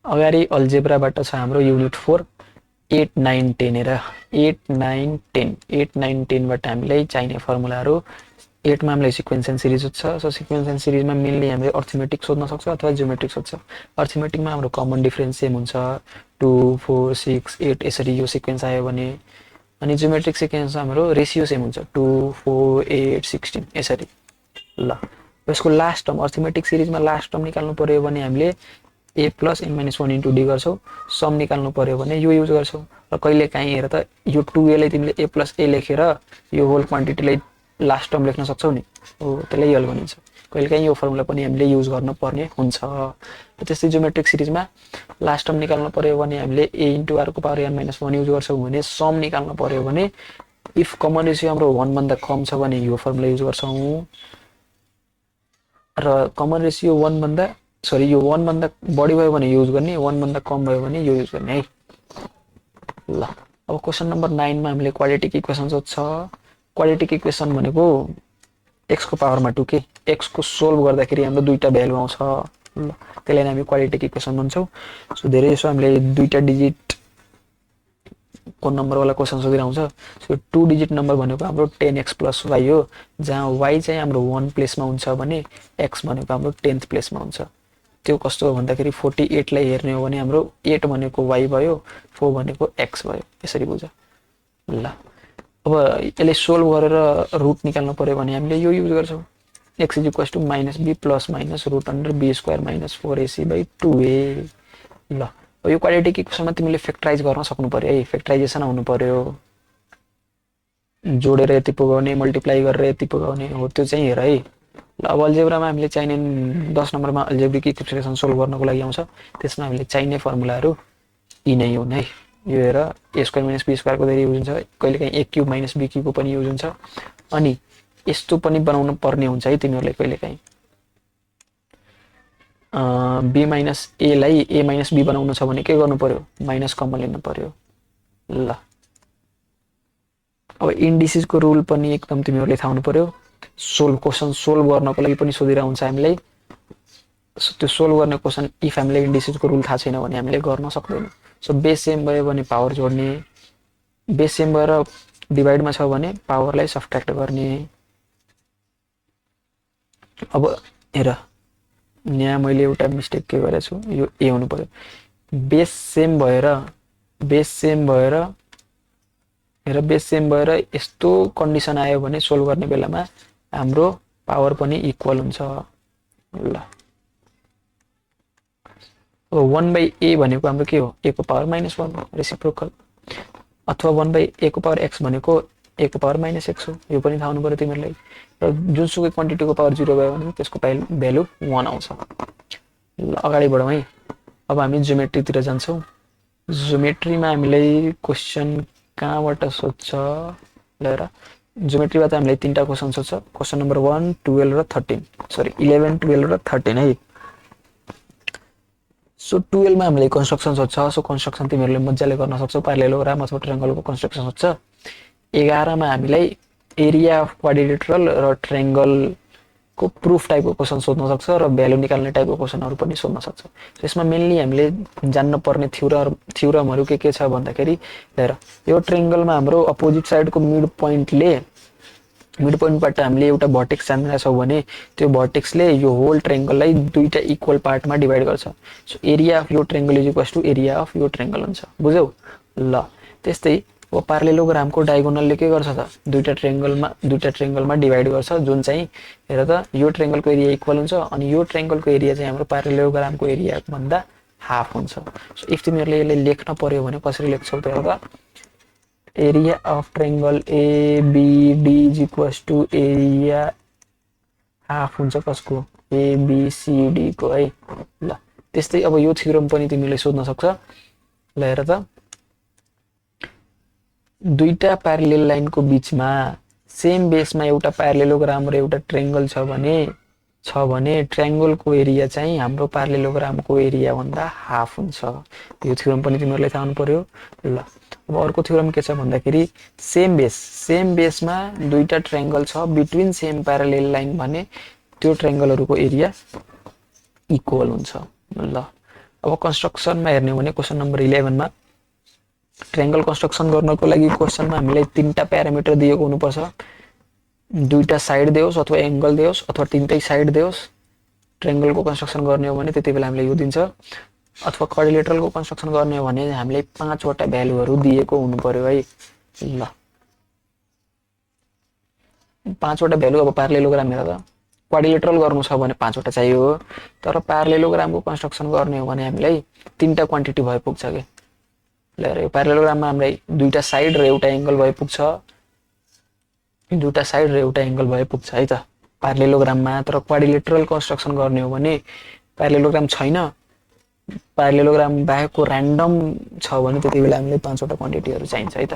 अगाडि अल्जेब्राबाट छ हाम्रो युनिट 4 8 9 10 हेर 8 9 10 बाट हामीलाई चाहिने फर्मुलाहरु 8 मा हामीलाई सिक्वेन्स एन्ड सिरिज छ सो सिक्वेन्स एन्ड सिरिजमा मेनली हामीले अर्थमेटिक सोध्न सक्छ अथवा जियोमेट्रिक सोध्छ अर्थमेटिकमा हाम्रो कमन डिफरेन्स सेम हुन्छ 2 4 6 8 यसरी यो सिक्वेन्स आयो भने अनि जियोमेट्रिक सिक्वेन्स हाम्रो रेशियो सेम हुन्छ 2 4 8 16 यसरी ल यसको लास्ट टर्म अर्थमेटिक सिरिजमा लास्ट टर्म निकाल्नु पर्यो भने हामीले a + n - 1 * d गर्छौ सम निकाल्नु पर्यो भने यो युज गर्छौ र कहिले काहीँ हेर त यो 2a लाई तिमीले a + a लेखेर यो होल क्वान्टिटीलाई लास्ट टर्म लेख्न सक्छौ नि हो त्यसलाई यल भनिन्छ कहिले काहीँ यो फर्मुला पनि हामीले युज गर्न पर्ने हुन्छ र त्यस्तै जियोमेट्रिक सिरिजमा लास्ट टर्म निकाल्नु पर्यो भने हामीले a * r को पावर n - 1 युज गर्छौ भने सम निकाल्नु पर्यो भने इफ कमन रेशियो हाम्रो 1 भन्दा कम छ भने यो फर्मुला युज गर्छौ र कमन रेशियो 1 भन्दा यो 1 भन्दा बढी भयो भने युज गर्ने 1 भन्दा कम भयो भने यो युज गर्ने है ल अब क्वेशन नम्बर 9 मा हामीले क्वाड्रेटिक इक्वेसन सोध्छ क्वाड्रेटिक इक्वेसन भनेको x को पावरमा 2 के x को सोल्भ गर्दाखेरि हाम्रो दुईटा भ्यालु आउँछ ल त्यसलाई हामी क्वाड्रेटिक इक्वेसन भन्छौ सो धेरै जसो हामीले दुईटा डिजिट को नम्बर वाला क्वेशन सोधिरहन्छ सो 2 डिजिट नम्बर भनेको हाम्रो 10x + y हो जहाँ y चाहिँ हाम्रो 1 प्लेसमा हुन्छ भने x भनेको हाम्रो 10th प्लेसमा हुन्छ त्यो कस्तो हो भन्दाखेरि 48 लाई हेर्ने हो भने हाम्रो 8 भनेको y भयो 4 भनेको x भयो यसरी बुझ ल अब यसले सोल्भ गरेर रुट निकाल्नु पर्यो भने हामीले यो युज गर्छौ x = -b ± √b² - 4ac/2a ल अब यो क्वाड्रेटिक इक्वेसनमा तिमीले फ्याक्टराइज गर्न सक्नु पर्यो है फ्याक्टराइजेसन आउनु पर्यो जोडेर यति पुगाउने मल्टिप्लाई गरेर यति पुगाउने हो त्यो चाहिँ हेर है ल अब अल्जेब्रामा हामीले चाहिने 10 नम्बरमा अल्जेब्रिक इक्वेसन सोल्भ गर्नको लागि आउँछ त्यसमा हामीले चाहिने फर्मुलाहरु यी नै हुन् है यो हेर a² - b² को धेरै युज हुन्छ कहिलेकाहीँ a³ - b³ को पनि युज हुन्छ अनि यस्तो पनि बनाउन पर्ने हुन्छ है तिमीहरुले कहिलेकाहीँ b - a लाई a - b बनाउनु छ भने के गर्नु पर्यो माइनस कमन लिनु पर्यो ल अब इन्डिसेस को रुल पनि एकदम तिमीहरुले थाहा हुनु पर्यो क्वेशन सोल्भ गर्नको लागि पनि सोधिरा हुन्छ हामीलाई त्यो सोल्भ गर्ने क्वेशन इफ हामीले इन्डिसेस को रुल थाहा छैन भने हामीले गर्न सक्दैनौं सो बेस सेम भयो भने पावर जोड्ने बेस सेम भएर डिवाइडमा छ भने पावरलाई सबट्र्याक्ट गर्ने अब हेर यहाँ मैले एउटा मिस्टेक के गरेछु यो a हुनु पर्यो बेस सेम भएर हेर बेस सेम भएर यस्तो कन्डिसन आयो भने सोल्भ गर्ने बेलामा हाम्रो पावर पनि इक्वल हुन्छ ल अब 1/a भनेको हाम्रो के हो a को पावर -1 रेसिप्रोकल अथवा 1/a को पावर x भनेको a को पावर -x हो यो पनि थाहा हुनु पर्यो तिमीहरुलाई र जुनसुकै क्वान्टिटीको पावर 0 भयो भने त्यसको भ्यालु 1 आउँछ ल अगाडि बढौं है अब हामी जियोमेट्रीतिर जान्छौं जियोमेट्रीमा हामीलाई क्वेशन कहाँबाट सोध्छ ल हेर जियोमेट्रीबाट हामीलाई तीनटा क्वेशन सोध्छ क्वेशन नम्बर 1 12 र 13 सरी 11 12 र 13 है सो 12 मा हामीले कन्स्ट्रक्सन सोध्छ सो कन्स्ट्रक्सन तिमीहरुले मज्जाले गर्न सक्छौ प्यारालेलोग्राम अथवा ट्रायंगलको कन्स्ट्रक्सन सोध्छ 11 मा हामीलाई एरिया अफ क्वाड्रिलेटरल र ट्रायंगल को प्रुफ टाइपको क्वेशन सोध्न सक्छ र भ्यालु निकाल्ने टाइपको क्वेशनहरु पनि सोध्न सक्छ त्यसमा मेनली हामीले जान्न पर्ने थ्योरमहरु के छ भन्दाखेरि हेर यो ट्रायंगलमा हाम्रो अपोजिट साइडको मिड पोइन्टले मिड पोइन्टबाट हामीले एउटा भर्टेक्स जानेका छौँ भने त्यो भर्टेक्सले यो होल ट्रायंगललाई दुईटा इक्वल पार्टमा डिभाइड गर्छ। सो एरिया अफ यो triangle is equals to area of यो ट्रायंगल हुन्छ। बुझ्यौ? ल त्यस्तै अब प्यारालेलोग्रामको डायगोनलले के गर्छ त दुईटा ट्रायंगलमा डिभाइड गर्छ जुन चाहिँ हेर त यो ट्रायंगलको एरिया इक्वल हुन्छ अनि यो ट्रायंगलको एरिया चाहिँ हाम्रो प्यारालेलोग्रामको एरिया भन्दा हाफ हुन्छ। सो इफ तिमीहरुले यसले लेख्न पर्यो भने कसरी लेख्छौ त हेर त area of triangle ABD is equals to area half हुन्छ कसको ABCD को है। ल त्यस्तै अब यो थ्योरम पनि तिमीले सोध्न सक्छ। ल हेर त दुईटा प्यारालेल लाइनको बीचमा सेम बेसमा एउटा प्यारालेलोग्राम र एउटा ट्रायंगल छ भने ट्रायंगलको एरिया चाहिँ हाम्रो प्यारालेलोग्रामको एरिया भन्दा हाफ हुन्छ। यो थ्योरम पनि तिमीहरुले थाहा हुनु पर्यो। ल अब अर्को थ्योरम के छ भन्दाखेरि सेम बेसमा दुईटा ट्रायंगल छ बिट्विन सेम प्यारालेल लाइन भने त्यो ट्रायंगलहरुको एरिया इक्वल हुन्छ। ल अब कन्स्ट्रक्सनमा हेर्ने हो भने क्वेशन नम्बर 11 मा ट्रायंगल कन्स्ट्रक्सन गर्नको लागि क्वेशनमा हामीलाई तीनटा प्यारामिटर दिएको हुनुपर्छ। दुईटा साइड देओस् अथवा एंगल देओस् अथवा तीनटै साइड देओस्। ट्रायंगलको कन्स्ट्रक्सन गर्ने हो भने त्यतिबेला हामीले यो दिन्छ अथवा क्वाड्रिलेटरलको कन्स्ट्रक्सन गर्ने हो भने हामीले 5 वटा भ्यालुहरु दिएको हुनु पर्यो है। ल 5 वटा भ्यालु अब प्यारालेलोग्राम हेर त क्वाड्रिलेटरल गर्नु छ भने 5 वटा चाहियो तर प्यारालेलोग्रामको कन्स्ट्रक्सन गर्ने हो भने हामीलाई तीनटा क्वान्टिटी भए पुग्छ के। ल हेर यो प्यारालेलोग्राममा हामीलाई दुईटा साइड र एउटा एंगल भए पुग्छ। दुईटा साइड र एउटा एंगल भए पुग्छ है त प्यारालेलोग्राममा। तर क्वाड्रिलेटरल कन्स्ट्रक्सन गर्ने हो भने प्यारालेलोग्राम छैन प्यारालेलोग्राम बाहेकको र्यान्डम छ भने त्यतिबेला हामीले 5 वटा क्वान्टिटीहरु चाहिन्छ है त।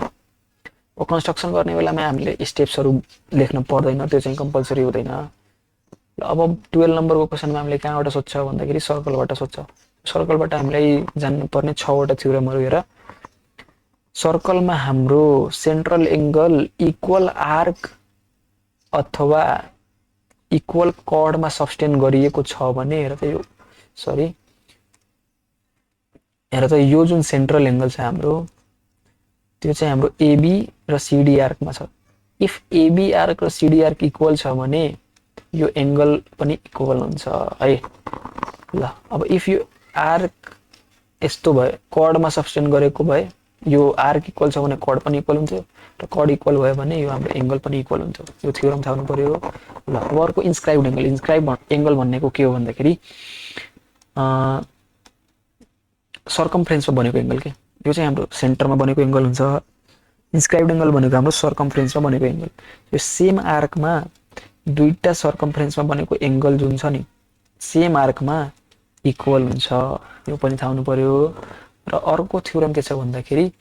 ओ कन्स्ट्रक्सन गर्ने बेलामा हामीले स्टेप्सहरु लेख्न पर्दैन त्यो चाहिँ कम्पल्सरी हुँदैन। अब 12 नम्बरको क्वेशनमा हामीले कहाँबाट सोध्छ भन्दाखेरि सर्कलबाट सोध्छ। सर्कलबाट हामीलाई जान्नु पर्ने 6 वटा थ्योरमहरु हेर। सर्कलमा हाम्रो सेन्ट्रल एंगल इक्वल आर्क अथवा इक्वल कर्डमा सस्टेन गरिएको छ भने हेर त यो जुन सेन्ट्रल एंगल छ हाम्रो त्यो चाहिँ हाम्रो AB र CD आर्कमा छ। इफ AB आर्क र CD आर्क इक्वल छ भने यो एंगल पनि इक्वल हुन्छ है। ल अब इफ यो आर्क यस्तो भए कर्डमा सस्टेन गरेको भए यो आर्क इक्वल छ भने कर्ड पनि इक्वल हुन्छ र कर्ड इक्वल भयो भने यो हाम्रो एंगल पनि इक्वल हुन्छ। यो थ्योरम थाहा हुनु पर्यो। ल अब अर्को इन्स्क्राइब्ड एंगल भनेको के हो भन्दाखेरि सर्कमफ्रेन्समा बनेको एंगल के। यो चाहिँ हाम्रो सेन्टरमा बनेको एंगल हुन्छ। इन्स्क्राइब्ड एंगल भनेको हाम्रो सर्कमफ्रेन्समा बनेको एंगल। यो सेम आर्कमा दुईटा सर्कमफ्रेन्समा बनेको एंगल जुन छ नि सेम आर्कमा इक्वल हुन्छ। यो पनि थाहा हुनु पर्यो। र अर्को थ्योरम के छ भन्दाखेरि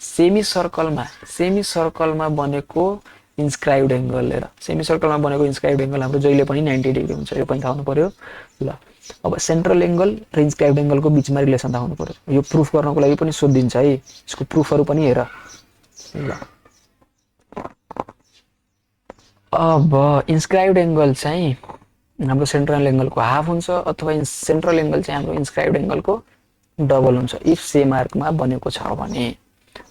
सेमी सर्कलमा बनेको इन्स्क्राइब्ड एंगल हेर सेमी सर्कलमा बनेको इन्स्क्राइब्ड एंगल हाम्रो जहिले पनि 90 डिग्री हुन्छ। यो पनि थाहा हुनु पर्यो। ल अब सेन्ट्रल एंगल र इन्स्क्राइब्ड एंगलको बीचमा रिलेसन थाहा हुनु पर्यो। यो प्रुफ गर्नको लागि पनि सोधिन्छ है। यसको प्रुफहरु पनि हेर। ल अब इन्स्क्राइब्ड एंगल चाहिँ हाम्रो सेन्ट्रल एंगलको हाफ हुन्छ अथवा सेन्ट्रल एंगल चाहिँ हाम्रो इन्स्क्राइब्ड एंगलको डबल हुन्छ इफ सेम आर्कमा बनेको छ भने।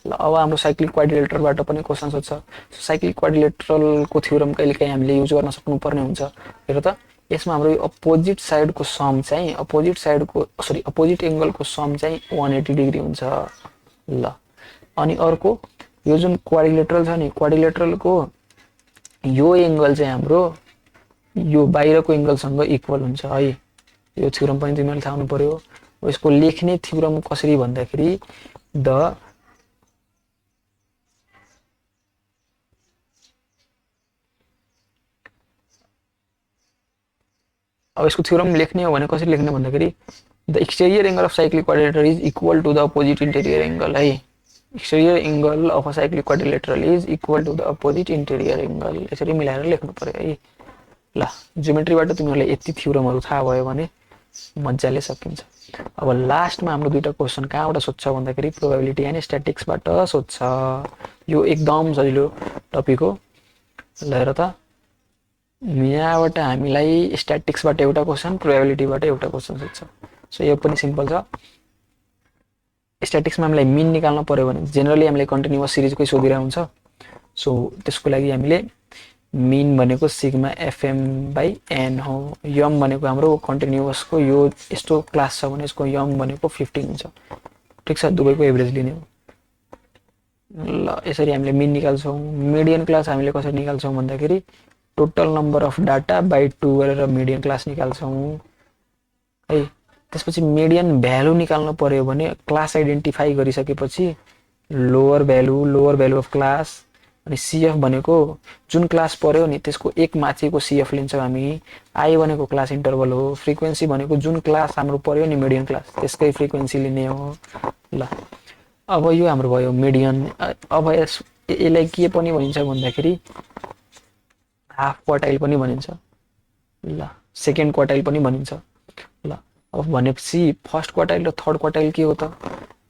ल अब हाम्रो साइक्लिक क्वाड्रिलेटरबाट पनि क्वेशन सोध्छ। साइक्लिक क्वाड्रिलेटरलको थ्योरम कहिलेकाहीँ हामीले युज गर्न सक्नुपर्ने हुन्छ। हेर त यसमा हाम्रो अपोजिट साइडको सम चाहिँ अपोजिट एंगलको सम चाहिँ 180 डिग्री हुन्छ। ल अनि अर्को यो जुन क्वाड्रिलेटरल छ नि क्वाड्रिलेटरलको यो एंगल चाहिँ हाम्रो यो बाहिरको एंगलसँग इक्वल हुन्छ है। यो थ्योरम पनि तिमीले थाहा हुनु पर्यो। यसको लेख्ने थ्योरम कसरी भन्दाखेरि अब यसको थ्योरम लेख्ने हो भने कसरी लेख्ने भन्दाखेरि the exterior angle of cyclic quadrilateral is equal to the opposite interior angle है। Exterior angle of a cyclic quadrilateral is equal to the opposite interior angle यसरी मिलाएर लेख्नु पर्यो है। ल ज्योमेट्रीबाट तिमीहरुलाई यति थ्योरमहरु थाहा भयो भने मज्जाले सकिन्छ। अब लास्टमा हाम्रो दुईटा क्वेशन कहाँबाट सोध्छ भन्दाखेरि प्रोबेबिलिटी एन्ड स्ट्याटिक्सबाट सोध्छ। यो एकदम सजिलो टपिक हो। ल हेर त यहाँबाट हामीलाई स्ट्याटिक्सबाट एउटा क्वेशन प्रोबेबिलिटीबाट एउटा क्वेशन सोध्छ। सो यो पनि सिम्पल छ। स्ट्याटिक्समा हामीलाई मिन निकाल्न पर्यो भने जेनरली हामीले कन्टिन्युअस सिरिजकै सोधिरा हुन्छ। सो त्यसको लागि हामीले मिन भनेको सिग्मा एफएम बाई एन हो। यम भनेको हाम्रो कन्टिन्युअसको यो यस्तो क्लास छ भने यसको यम भनेको 15 हुन्छ। ठिक छ, दुवैको एभरेज लिने हो। ल यसरी हामीले मिन निकाल्छौँ। मिडियन क्लास हामीले कसरी निकाल्छौँ भन्दाखेरि total number of data by 2 गरेर मिडियन क्लास निकाल्छौँ है। त्यसपछि मिडियन भ्यालु निकाल्नु पर्यो भने क्लास आइडेन्टिफाई गरिसकेपछि लोअर भ्यालु अफ क्लास अनि सीएफ भनेको जुन क्लास पर्यो नि त्यसको एक माथिको सीएफ लिन्छौँ हामी। आई भनेको क्लास इन्टरभल हो। फ्रिक्वेन्सी भनेको जुन क्लास हाम्रो पर्यो नि मिडियन क्लास त्यसकै फ्रिक्वेन्सी लिने हो। ल अब यो हाम्रो भयो मिडियन। अब यसलाई के पनि भनिन्छ भन्दाखेरि हाफ क्वार्टाइल पनि भनिन्छ। ल सेकेन्ड क्वार्टाइल पनि भनिन्छ। ल अब भनेपछि फर्स्ट क्वार्टाइल र थर्ड क्वार्टाइल के हो त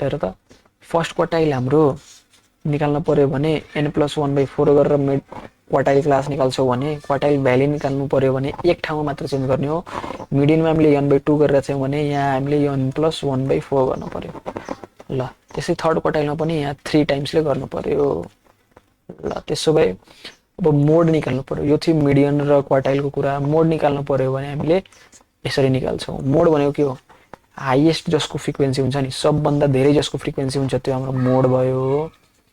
हेर त। फर्स्ट क्वार्टाइल हाम्रो निकाल्न पर्यो भने n+1/4 गरेर क्वार्टाइल क्लास निकाल्छौँ भने क्वार्टाइल भ्याल्यु निकाल्नु पर्यो भने एक ठाउँमा मात्र चेन्ज गर्ने हो। मिडियनमा हामीले n/2 गरेर छौँ भने यहाँ हामीले n+1/4 गर्नु पर्यो। ल त्यसै थर्ड क्वार्टाइलमा पनि यहाँ 3 टाइम्सले गर्नु पर्यो। ल त्यसो भए अब मोड निकाल्नु पर्यो। यो थियो मिडियन र क्वार्टाइलको कुरा। मोड निकाल्नु पर्यो भने हामीले यसरी निकाल्छौँ। मोड भनेको के हो? हाईएस्ट जसको फ्रिक्वेन्सी हुन्छ नि, सबभन्दा धेरै जसको फ्रिक्वेन्सी हुन्छ त्यो हाम्रो मोड भयो।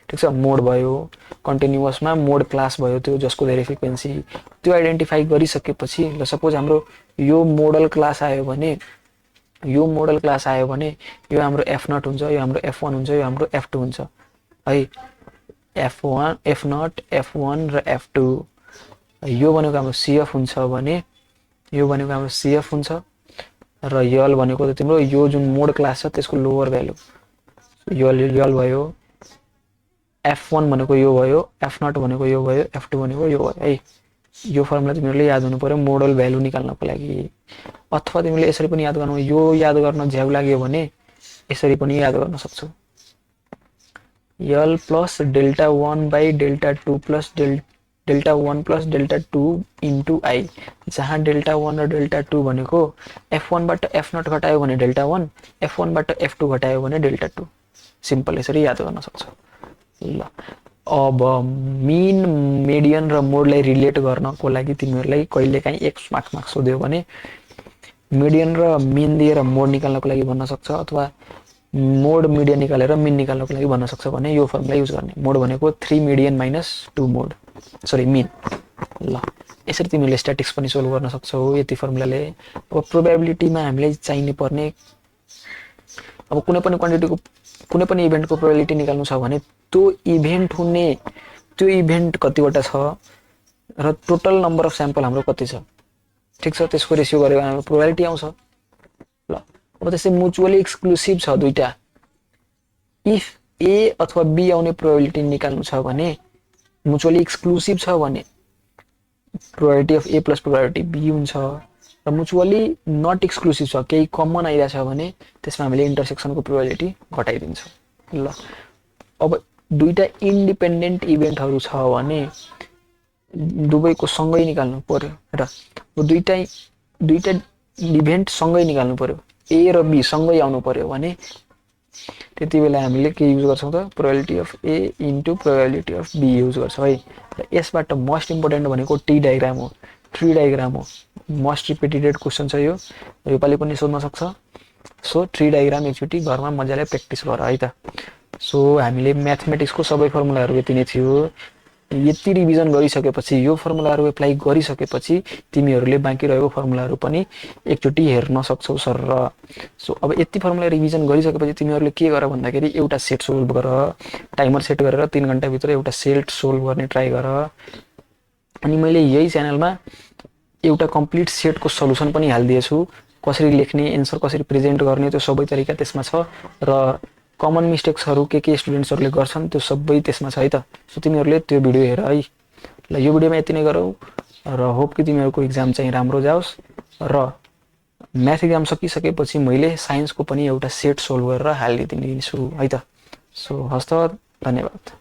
ठिक छ, मोड भयो। कन्टिन्युअसमा मोड क्लास भयो त्यो जसको धेरै फ्रिक्वेन्सी। त्यो आइडेन्टिफाई गरिसकेपछि ल सपोज हाम्रो यो मोडल क्लास आयो भने यो हाम्रो F0 हुन्छ, यो हाम्रो F1 हुन्छ, यो हाम्रो F2 हुन्छ है। F1 F0 F1 र F2 यो भनेको हाम्रो CF हुन्छ भने यो भनेको हाम्रो CF हुन्छ र यल भनेको त तिम्रो यो जुन मोड क्लास छ त्यसको लोअर भ्यालु यल भयो। F1 भनेको यो भयो, F0 भनेको यो भयो, F2 भनेको यो भयो है। यो फर्मुला तिमीहरूले याद हुनु पर्यो मोडल भ्यालु निकाल्नको लागि। अथवा तिमीले यसरी पनि याद गर्नु, यो याद गर्न झ्याउ लाग्यो भने यसरी पनि याद गर्न सक्छौ। L plus delta 1 by delta 2 plus delta 1 plus delta 2 into I, जहाँ डेल्टा 1 र डेल्टा 2 भनेको F1 बाट F0 घटायो भने डेल्टा 1, F1 बाट F2 घटायो भने डेल्टा 2। सिम्पल यसरी याद गर्न सक्छौ। ल अब मिन, मिडियन र मोडलाई रिलेट गर्नको लागि तिमीहरूलाई कहिलेकाहीँ एक मार्क्समा सोध्यो भने मिडियन र मिन दिएर मोड निकाल्नको लागि भन्न सक्छ अथवा मोड मिडियन निकालेर मिन निकाल्नको लागि भन्न सक्छ भने यो फर्मुला युज गर्ने। मोड भनेको 3 मिडियन माइनस 2 मोड सरी मिन। ल यसरी तिमीले स्ट्याटिक्स पनि सोल्भ गर्न सक्छौ यति फर्मुलाले। अब प्रोबेबिलिटीमा हामीले चाहिने पर्ने अब कुनै पनि क्वान्टिटीको कुनै पनि इभेन्टको प्रोबेबिलिटी निकाल्नु छ भने त्यो इभेन्ट कतिवटा छ र टोटल नम्बर अफ स्याम्पल हाम्रो कति छ, ठिक छ, त्यसको रेसियो गरेर हाम्रो प्रोबेबिलिटी आउँछ। ल अब त्यसै म्युचुअली एक्सक्लुसिभ छ दुईटा, इफ ए अथवा बी आउने प्रोबेबिलिटी निकाल्नु छ भने म्युचुअली एक्सक्लुसिभ छ भने probability of A plus probability B हुन्छ र म्युचुअली नट एक्सक्लुसिभ छ केही कमन आइरहेछ भने त्यसमा हामीले इन्टरसेक्सनको प्रोबेबिलिटी घटाइदिन्छौँ। ल अब दुईटा इन्डिपेन्डेन्ट इभेन्टहरू छ भने दुवैको सँगै निकाल्नु पर्यो र दुईटा इभेन्ट सँगै निकाल्नु पर्यो, ए र बी सँगै आउनु पर्यो भने त्यति बेला हामीले के युज गर्छौँ त probability of A into probability of B use गर्छौँ है। र यसबाट मोस्ट इम्पोर्टेन्ट भनेको टी डायग्राम हो, ट्री डायग्राम हो। मोस्ट रिपिटेड क्वेसन छ यो, योपालि पनि सोध्न सक्छ। सो ट्री डायग्राम एकचोटि घरमा मजाले प्र्याक्टिस गर है त। सो हामीले म्याथमेटिक्सको सबै फर्मुलाहरू यति नै थियो। यति रिभिजन गरिसकेपछि यो फर्मुलाहरू एप्लाई गरिसकेपछि तिमीहरूले बाँकी रहेको फर्मुलाहरू पनि एकचोटि हेर्न सक्छौ सर र। सो अब यति फर्मुला रिभिजन गरिसकेपछि तिमीहरूले के गर भन्दाखेरि एउटा सेट सोल्भ गर, टाइमर सेट गरेर 3 घण्टाभित्र एउटा सेट सोल्भ गर्ने ट्राई गर। अनि मैले यही च्यानलमा एउटा कम्प्लिट सेटको सल्युसन पनि हालिदिएछु, कसरी लेख्ने, एन्सर कसरी प्रेजेन्ट गर्ने त्यो सबै तरिका त्यसमा छ र कमन मिस्टेक्सहरू के स्टुडेन्ट्सहरूले गर्छन् त्यो सबै त्यसमा छ है त। सो तिमीहरूले त्यो भिडियो हेर है। ल यो भिडियोमा यति नै गरौ र होप कि तिमीहरूको इक्जाम चाहिँ राम्रो जाओस् र म्याथ इक्जाम सकिसकेपछि मैले साइन्सको पनि एउटा सेट सोल्भ गरेर हालिदिन्छु है त। सो हस्त, धन्यवाद।